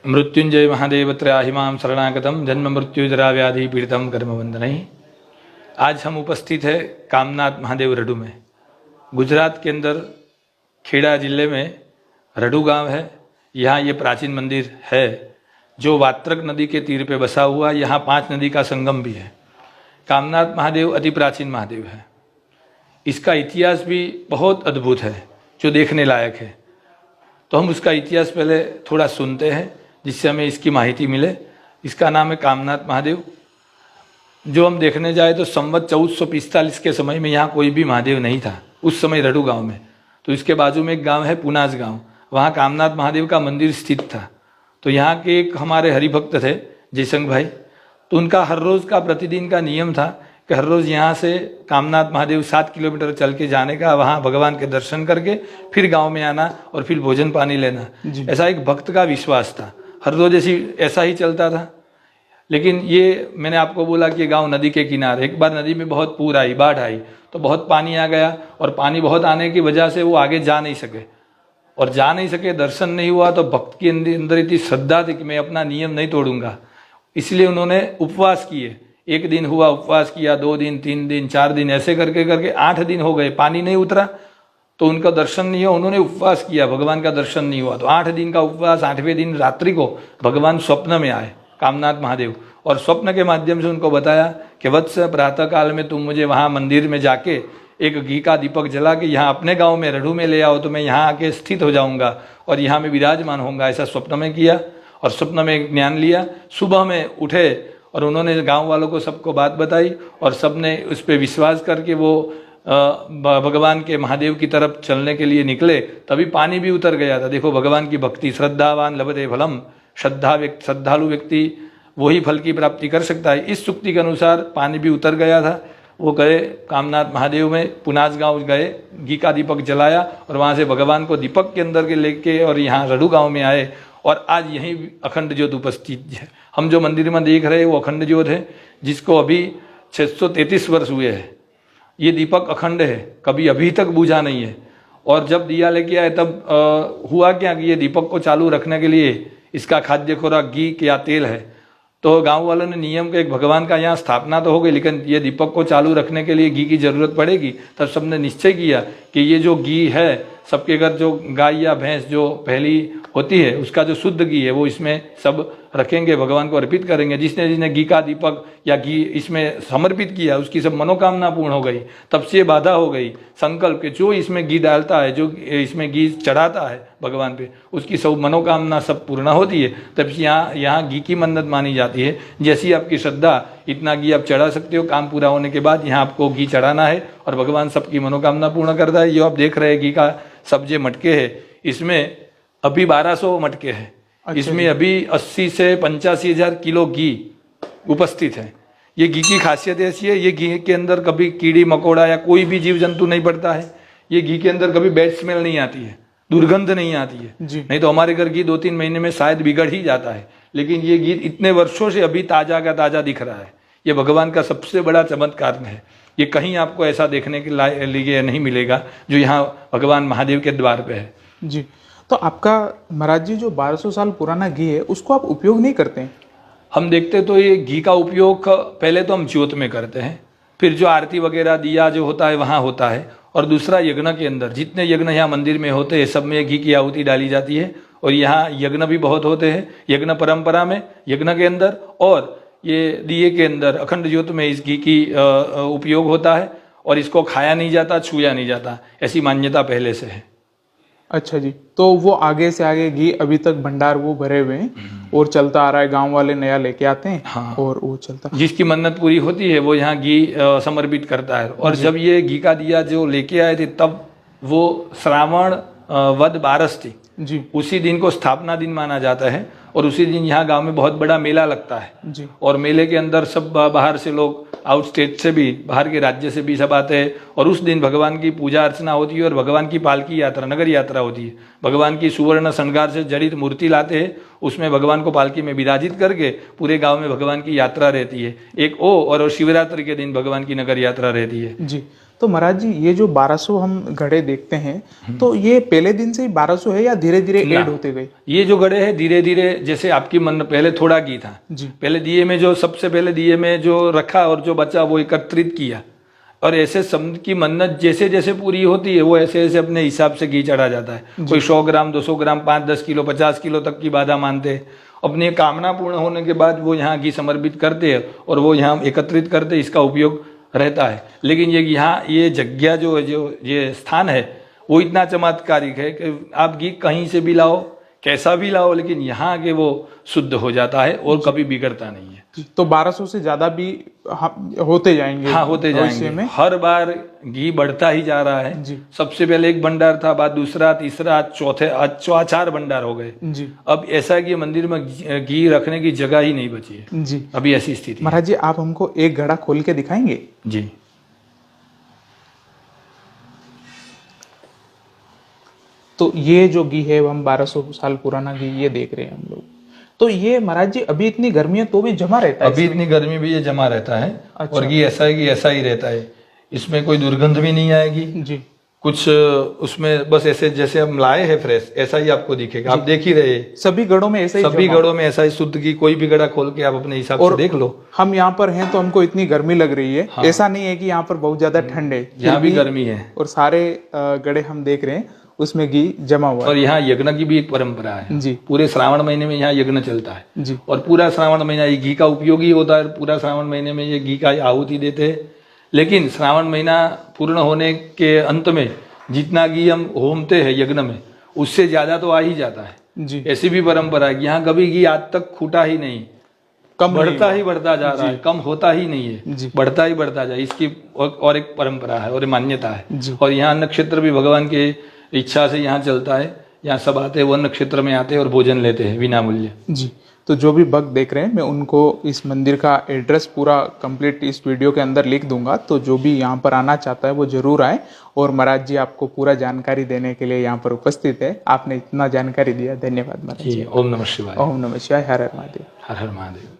मृत्युंजय महादेव त्रयाहिमां शरणागतम जन्म मृत्यु जरा व्याधि पीड़ितम कर्मबंधनहि। आज हम उपस्थित है कामनाथ महादेव रडू में। गुजरात के अंदर खेड़ा जिले में रडू गांव है। यहाँ ये प्राचीन मंदिर है जो वात्रक नदी के तीर पे बसा हुआ। यहाँ 5 नदी का संगम भी है। कामनाथ महादेव अति प्राचीन महादेव है। इसका इतिहास भी बहुत अद्भुत है जो देखने लायक है। तो हम उसका इतिहास पहले थोड़ा सुनते हैं जिससे हमें इसकी माहिती मिले। इसका नाम है कामनाथ महादेव। जो हम देखने जाए तो संवत 1445 के समय में यहाँ कोई भी महादेव नहीं था, उस समय रडू गांव में। तो इसके बाजू में एक गांव है पुनाज गांव, वहाँ कामनाथ महादेव का मंदिर स्थित था। तो यहाँ के एक हमारे हरिभक्त थे जयसंग भाई, तो उनका हर रोज़ का प्रतिदिन का नियम था कि हर रोज़ यहाँ से कामनाथ महादेव 7 किलोमीटर चल के जाने का, वहाँ भगवान के दर्शन करके फिर गांव में आना और फिर भोजन पानी लेना। ऐसा एक भक्त का विश्वास था। हर रोज़ ऐसा ही चलता था। लेकिन ये मैंने आपको बोला कि गांव नदी के किनारे, एक बार नदी में बहुत पूर आई, बाढ़ आई, तो बहुत पानी आ गया और पानी बहुत आने की वजह से वो आगे जा नहीं सके। और जा नहीं सके, दर्शन नहीं हुआ। तो भक्त के अंदर इतनी श्रद्धा थी कि मैं अपना नियम नहीं तोड़ूंगा, इसलिए उन्होंने उपवास किए। 1 दिन हुआ, उपवास किया, 2 दिन, 3 दिन, 4 दिन, ऐसे करके करके 8 दिन हो गए, पानी नहीं उतरा तो उनका दर्शन नहीं हुआ। उन्होंने उपवास किया, भगवान का दर्शन नहीं हुआ। तो 8 दिन का उपवास, 8वें दिन रात्रि को भगवान स्वप्न में आए कामनाथ महादेव, और स्वप्न के माध्यम से उनको बताया कि वत्स प्रातः काल में तुम मुझे वहाँ मंदिर में जाके एक घी का दीपक जला के यहाँ अपने गांव में रडू में ले आओ, तो मैं यहाँ आके स्थित हो जाऊँगा और यहाँ में विराजमान होऊंगा। ऐसा स्वप्न में किया और स्वप्न में ज्ञान लिया। सुबह में उठे और उन्होंने गांव वालों को सबको बात बताई और सबने उस पर विश्वास करके वो भगवान के महादेव की तरफ चलने के लिए निकले। तभी पानी भी उतर गया था। देखो भगवान की भक्ति, श्रद्धावान लभते फलम, श्रद्धालु व्यक्ति वही फल की प्राप्ति कर सकता है। इस सुक्ति के अनुसार पानी भी उतर गया था। वो गए कामनाथ महादेव में, पुनाज गांव गए, घी का दीपक जलाया और वहाँ से भगवान को दीपक के अंदर के लेके और यहाँ रडू गांव में आए। और आज यहीं अखंड ज्योत उपस्थित है। हम जो मंदिर में देख रहे हैं वो अखंड ज्योत है, जिसको अभी 633 वर्ष हुए हैं। ये दीपक अखंड है, कभी अभी तक बुझा नहीं है। और जब दिया लेके आए तब हुआ क्या कि ये दीपक को चालू रखने के लिए इसका खाद्य खुराक घी या तेल है। तो गांव वालों ने नियम के, एक भगवान का यहाँ स्थापना तो हो गई, लेकिन ये दीपक को चालू रखने के लिए घी की जरूरत पड़ेगी। तब सबने निश्चय किया कि ये जो घी है, सबके घर जो गाय या भैंस जो पहली होती है उसका जो शुद्ध घी है वो इसमें सब रखेंगे, भगवान को अर्पित करेंगे। जिसने जिसने घी का दीपक या घी इसमें समर्पित किया उसकी सब मनोकामना पूर्ण हो गई। तब से बाधा हो गई संकल्प के, जो इसमें घी डालता है, जो इसमें घी चढ़ाता है भगवान पे, उसकी सब मनोकामना सब पूर्ण होती है। तब से यहाँ घी की मन्नत मानी जाती है। जैसी आपकी श्रद्धा, इतना घी आप चढ़ा सकते हो। काम पूरा होने के बाद यहाँ आपको घी चढ़ाना है और भगवान सबकी मनोकामना पूर्ण करता है। ये आप देख रहे हैं घी का सब जो मटके है, इसमें अभी 1200 मटके हैं। इसमें अभी 80 से 85 हज़ार किलो घी उपस्थित है। ये घी की खासियत ऐसी है, ये घी के अंदर कभी कीड़ी मकोड़ा या कोई भी जीव जंतु नहीं पड़ता है। ये घी के अंदर कभी बैड स्मेल नहीं आती है, दुर्गंध नहीं आती है। नहीं तो हमारे घर घी 2-3 महीने में शायद बिगड़ ही जाता है, लेकिन ये घी इतने वर्षों से अभी ताजा का ताजा दिख रहा है। ये भगवान का सबसे बड़ा चमत्कार है। ये कहीं आपको ऐसा देखने के लिए नहीं मिलेगा जो यहाँ भगवान महादेव के द्वार पे है। जी, तो आपका महाराज जी जो 1200 साल पुराना घी है उसको आप उपयोग नहीं करते हैं? हम देखते तो ये घी का उपयोग पहले तो हम ज्योत में करते हैं, फिर जो आरती वगैरह दिया जो होता है वहाँ होता है, और दूसरा यज्ञ के अंदर जितने यज्ञ यहाँ मंदिर में होते हैं सब में घी की आहुति डाली जाती है। और यहाँ यज्ञ भी बहुत होते हैं, यज्ञ परंपरा में, यज्ञ के अंदर और ये दिए के अंदर अखंड ज्योत में इस घी की उपयोग होता है। और इसको खाया नहीं जाता, छुआ नहीं जाता, ऐसी मान्यता पहले से है। अच्छा जी, तो वो आगे से आगे घी अभी तक भंडार वो भरे हुए हैं और चलता आ रहा है। गांव वाले नया लेके आते हैं। हाँ। और वो चलता, जिसकी मन्नत पूरी होती है वो यहाँ घी समर्पित करता है। और जब ये घी का दिया जो लेके आए थे तब वो श्रावण वद 12 थी जी, उसी दिन को स्थापना दिन माना जाता है। और उसी दिन यहाँ गांव में बहुत बड़ा मेला लगता है जी। और मेले के अंदर सब बाहर से लोग, आउट स्टेट से भी, बाहर के राज्य से भी सब आते हैं। और उस दिन भगवान की पूजा अर्चना होती है और भगवान की पालकी यात्रा, नगर यात्रा होती है। भगवान की सुवर्ण श्रृंगार से जड़ित मूर्ति लाते हैं, उसमें भगवान को पालकी में विराजित करके पूरे गांव में भगवान की यात्रा रहती है। एक और शिवरात्रि के दिन भगवान की नगर यात्रा रहती है। जी, तो महाराज जी ये जो 1200 हम घड़े देखते हैं तो ये पहले दिन से ही 1200 है या धीरे धीरे ऐड होते गए? ये जो घड़े हैं धीरे धीरे, जैसे आपकी मन पहले थोड़ा घी था जी, पहले दिए में जो सबसे पहले दिए में जो रखा और जो बचा वो एकत्रित किया, और ऐसे सब की मन्नत जैसे जैसे पूरी होती है वो ऐसे ऐसे अपने हिसाब से घी चढ़ा जाता है। कोई 100 ग्राम 200 ग्राम 5-10 किलो 50 किलो तक की बाधा मानते हैं। अपनी कामना पूर्ण होने के बाद वो यहाँ घी समर्पित करते हैं और वो यहाँ एकत्रित करते, इसका उपयोग रहता है। लेकिन ये यहाँ ये जगह जो ये स्थान है वो इतना चमत्कारिक है कि आप घी कहीं से भी लाओ कैसा भी लाओ, लेकिन यहाँ के वो शुद्ध हो जाता है और कभी बिगड़ता नहीं है। तो 1200 से ज्यादा भी होते जाएंगे? हाँ होते जाएंगे, में हर बार घी बढ़ता ही जा रहा है जी। सबसे पहले एक भंडार था, बाद दूसरा तीसरा चौथे, आज 4 भंडार हो गए जी। अब ऐसा कि मंदिर में घी रखने की जगह ही नहीं बची है जी, अभी ऐसी स्थिति। महाराज जी आप हमको एक घड़ा खोल के दिखाएंगे? जी तो ये जो घी है हम 1200 साल पुराना घी ये देख रहे हैं हम लोग। तो ये महाराज जी अभी इतनी गर्मी है तो भी जमा रहता है? अभी इतनी गर्मी भी ये जमा रहता है। अच्छा। और घी ऐसा है कि ऐसा ही रहता है, इसमें कोई दुर्गंध भी नहीं आएगी जी। कुछ उसमें बस ऐसे जैसे हम लाए हैं फ्रेश ऐसा ही आपको दिखेगा। आप देख ही रहे सभी गढ़ों में ऐसा ही? सभी गढ़ों में ऐसा ही शुद्ध घी, कोई भी गड़ा खोल के आप अपने हिसाब से देख लो। हम यहाँ पर हैं तो हमको इतनी गर्मी लग रही है। हाँ। ऐसा नहीं है कि यहाँ पर बहुत ज्यादा ठंड है, यहाँ भी गर्मी है। और सारे गड़े हम देख रहे हैं उसमें घी जमा हुआ है। और यहाँ यज्ञ की भी एक परंपरा है जी। पूरे श्रावण महीने में यहाँ यज्ञ चलता है जी। और पूरा श्रावण महीना ये घी का उपयोग ही होता है। पूरा श्रावण महीने में ये घी का आहुति देते हैं, लेकिन श्रावण महीना पूर्ण होने के अंत में जितना घी हम होमते हैं यज्ञ में उससे ज्यादा तो आ ही जाता है जी। ऐसी भी परंपरा है। यहाँ कभी घी आज तक खूटा ही नहीं, कम बढ़ता ही बढ़ता जा रहा है, कम होता ही नहीं है, जी। बढ़ता ही बढ़ता जाए, इसकी और एक परंपरा है और मान्यता है। जी। और यहाँ नक्षत्र भी भगवान के इच्छा से यहाँ चलता है। यहाँ सब आते हैं, वो नक्षत्र में आते हैं और भोजन लेते हैं बिना मूल्य। जी। तो जो भी भक्त देख रहे हैं मैं उनको इस मंदिर का एड्रेस पूरा कंप्लीट इस वीडियो के अंदर लिख दूंगा, तो जो भी यहाँ पर आना चाहता है वो जरूर आए। और महाराज जी आपको पूरा जानकारी देने के लिए यहाँ पर उपस्थित है। आपने इतना जानकारी दिया, धन्यवाद महाराज जी। ओम नमः शिवाय। ओम नमः शिवाय। हर हर महादेव। हर हर महादेव।